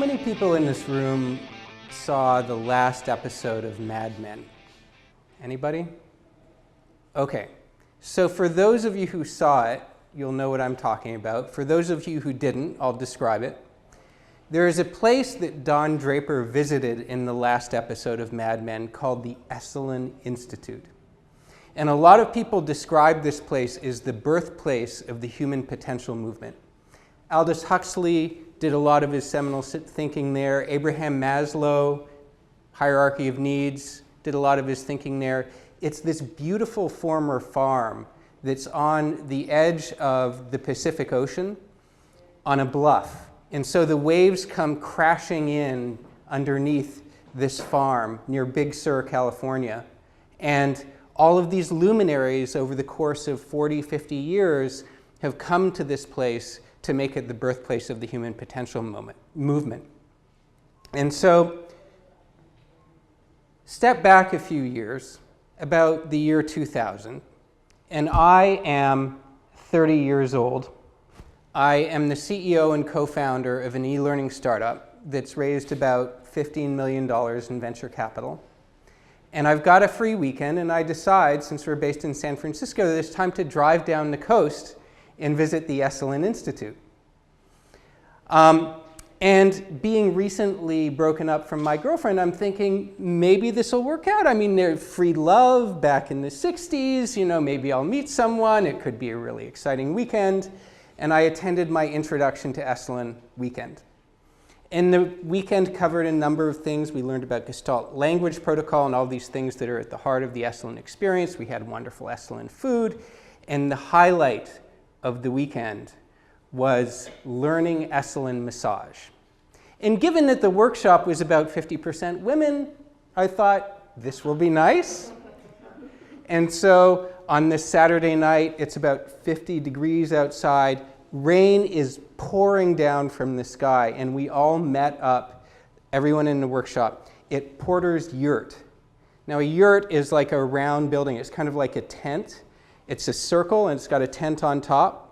many people in this room saw the last episode of Mad Men? Anybody? Okay, so for those of you who saw it, you'll know what I'm talking about. For those of you who didn't, I'll describe it. There is a place that Don Draper visited in the last episode of Mad Men called the Esalen Institute. And a lot of people describe this place as the birthplace of the human potential movement. Aldous Huxley did a lot of his seminal thinking there. Abraham Maslow, Hierarchy of Needs, did a lot of his thinking there. It's this beautiful former farm that's on the edge of the Pacific Ocean on a bluff. And so the waves come crashing in underneath this farm near Big Sur, California. And all of these luminaries over the course of 40, 50 years have come to this place to make it the birthplace of the human potential movement. And so, step back a few years, about the year 2000, and I am 30 years old. I am the CEO and co-founder of an e-learning startup that's raised about $15 million in venture capital. And I've got a free weekend, and I decide, since we're based in San Francisco, that it's time to drive down the coast and visit the Esalen Institute. And being recently broken up from my girlfriend, I'm thinking, maybe this will work out. I mean, there's free love back in the 60s, maybe I'll meet someone. It could be a really exciting weekend. And I attended my introduction to Esalen weekend. And the weekend covered a number of things. We learned about Gestalt language protocol and all these things that are at the heart of the Esalen experience. We had wonderful Esalen food. And the highlight of the weekend was learning Esalen massage. And given that the workshop was about 50% women, I thought, this will be nice. And so on this Saturday night, it's about 50 degrees outside. Rain is pouring down from the sky, and we all met up, everyone in the workshop, at Porter's Yurt. Now, a yurt is like a round building. It's kind of like a tent. It's a circle, and it's got a tent on top.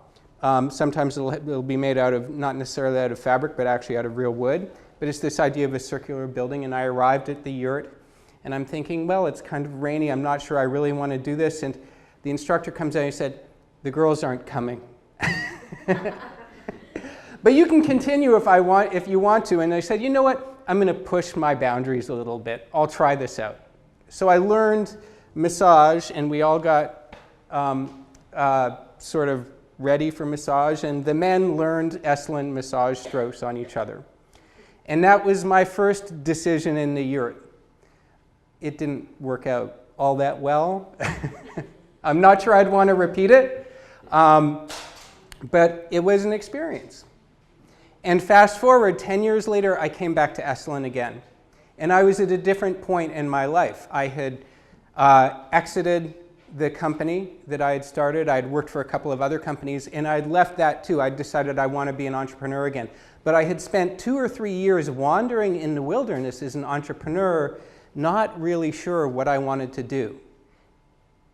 Sometimes it'll be made out of, not necessarily out of fabric, but actually out of real wood. But it's this idea of a circular building, and I arrived at the yurt, and I'm thinking, well, it's kind of rainy. I'm not sure I really want to do this. And the instructor comes out and he said, the girls aren't coming. But you can continue if you want to. And I said, you know what? I'm going to push my boundaries a little bit. I'll try this out. So I learned massage, and we all got sort of ready for massage. And the men learned Esalen massage strokes on each other. And that was my first decision in the yurt. It didn't work out all that well. I'm not sure I'd want to repeat it. But it was an experience. And fast forward, 10 years later, I came back to Esalen again. And I was at a different point in my life. I had exited the company that I had started. I had worked for a couple of other companies, and I had left that too. I decided I want to be an entrepreneur again. But I had spent 2 or 3 years wandering in the wilderness as an entrepreneur, not really sure what I wanted to do.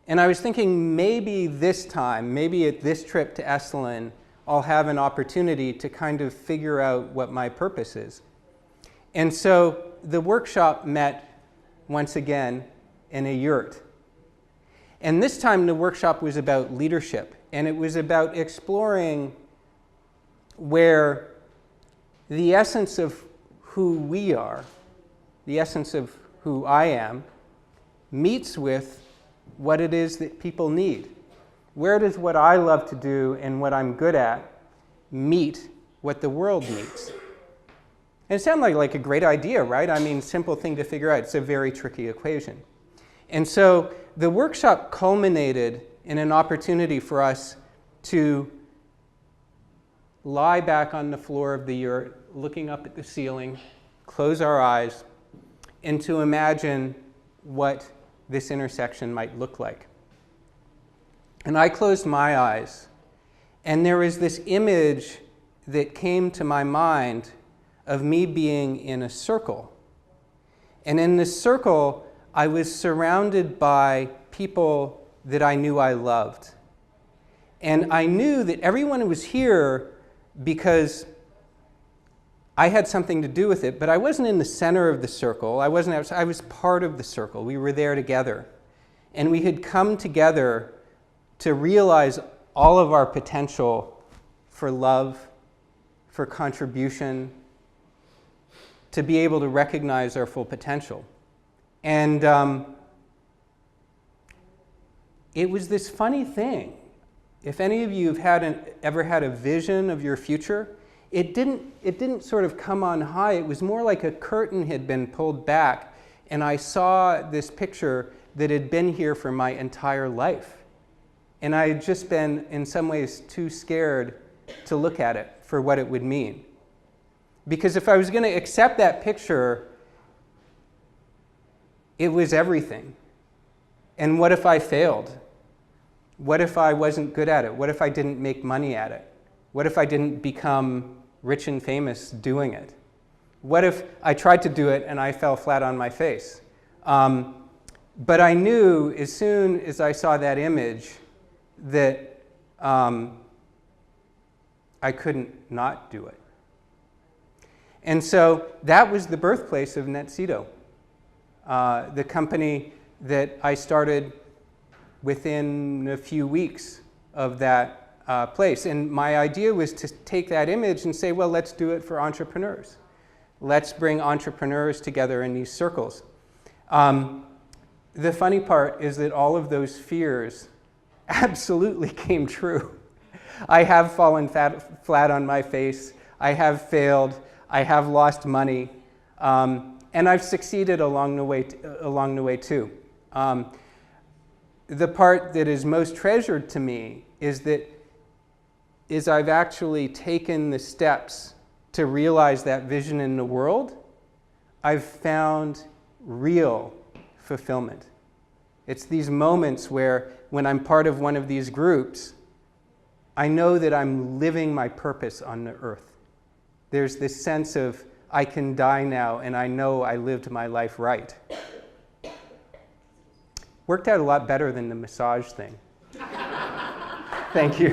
And I was thinking maybe this time, maybe at this trip to Esalen, I'll have an opportunity to kind of figure out what my purpose is. And so the workshop met once again in a yurt. And this time the workshop was about leadership, and it was about exploring where the essence of who we are, the essence of who I am, meets with what it is that people need. Where does what I love to do and what I'm good at meet what the world needs? And it sounded like a great idea, right? I mean, simple thing to figure out. It's a very tricky equation. And so the workshop culminated in an opportunity for us to lie back on the floor of the yurt, looking up at the ceiling, close our eyes, and to imagine what this intersection might look like. And I closed my eyes, and there was this image that came to my mind of me being in a circle. And in this circle, I was surrounded by people that I knew I loved. And I knew that everyone was here because I had something to do with it, but I wasn't in the center of the circle. I was part of the circle. We were there together. And we had come together to realize all of our potential for love, for contribution, to be able to recognize our full potential. And it was this funny thing. If any of you have ever had a vision of your future, it didn't sort of come on high. It was more like a curtain had been pulled back, and I saw this picture that had been here for my entire life. And I had just been, in some ways, too scared to look at it for what it would mean. Because if I was going to accept that picture, it was everything. And what if I failed? What if I wasn't good at it? What if I didn't make money at it? What if I didn't become rich and famous doing it? What if I tried to do it and I fell flat on my face? But I knew as soon as I saw that image that I couldn't not do it. And so that was the birthplace of NetCito, the company that I started within a few weeks of that place. And my idea was to take that image and say, well, let's do it for entrepreneurs. Let's bring entrepreneurs together in these circles. The funny part is that all of those fears absolutely came true. I have fallen flat on my face. I have failed. I have lost money. And I've succeeded along the way too. The part that is most treasured to me is I've actually taken the steps to realize that vision in the world. I've found real fulfillment. It's these moments where, when I'm part of one of these groups, I know that I'm living my purpose on the earth. There's this sense of, I can die now, and I know I lived my life right. Worked out a lot better than the massage thing. Thank you.